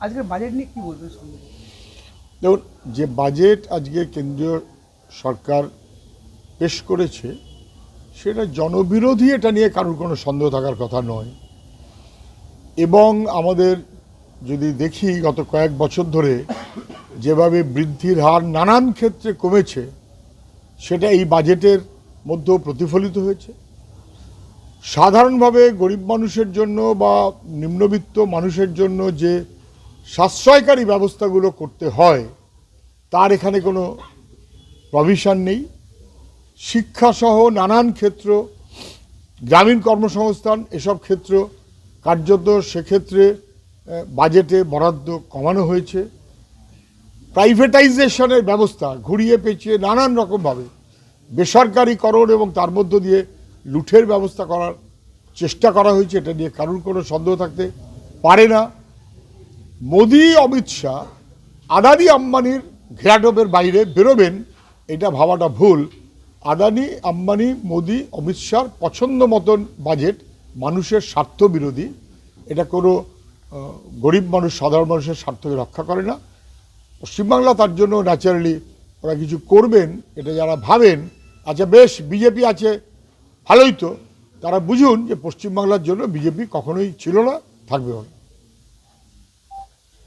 আজকের বাজেট নিয়ে কি বলবেন? দেখুন, যে বাজেট আজকে কেন্দ্রীয় সরকার পেশ করেছে সেটা জনবিরোধী, এটা নিয়ে কারোর কোনো সন্দেহ থাকার কথা নয়। এবং আমাদের যদি দেখি গত কয়েক বছর ধরে যেভাবে বৃদ্ধির হার নানান ক্ষেত্রে কমেছে, সেটা এই বাজেটের মধ্যেও প্রতিফলিত হয়েছে। সাধারণভাবে গরিব মানুষের জন্য বা নিম্নবিত্ত মানুষের জন্য যে সাশ্রয়কারী ব্যবস্থাগুলো করতে হয় তার এখানে কোনো প্রভিশন নেই। শিক্ষাসহ নানান ক্ষেত্র, গ্রামীণ কর্মসংস্থান, এসব ক্ষেত্র কার্যত সেক্ষেত্রে বাজেটে বরাদ্দ কমানো হয়েছে। প্রাইভেটাইজেশনের ব্যবস্থা ঘুরিয়ে পেঁচিয়ে নানান রকমভাবে বেসরকারিকরণ এবং তার মধ্য দিয়ে লুঠের ব্যবস্থা করার চেষ্টা করা হয়েছে, এটা নিয়ে কারোর কোনো সন্দেহ থাকতে পারে না। মোদি অমিত শাহ আদানি আম্বানির ঘেরাটোপের বাইরে বেরোবেন এটা ভাবাটা ভুল। আদানি আম্বানি মোদি অমিত শাহর পছন্দ মতন বাজেট মানুষের স্বার্থ বিরোধী। এটা কোনো গরিব মানুষ, সাধারণ মানুষের স্বার্থকে রক্ষা করে না। পশ্চিমবাংলা তার জন্য ন্যাচারালি ওরা কিছু করবেন, এটা যারা ভাবেন আচ্ছা বেশ বিজেপি আছে ভালোই, তো তারা বুঝুন যে পশ্চিমবাংলার জন্য বিজেপি কখনোই ছিল না, থাকবেও না।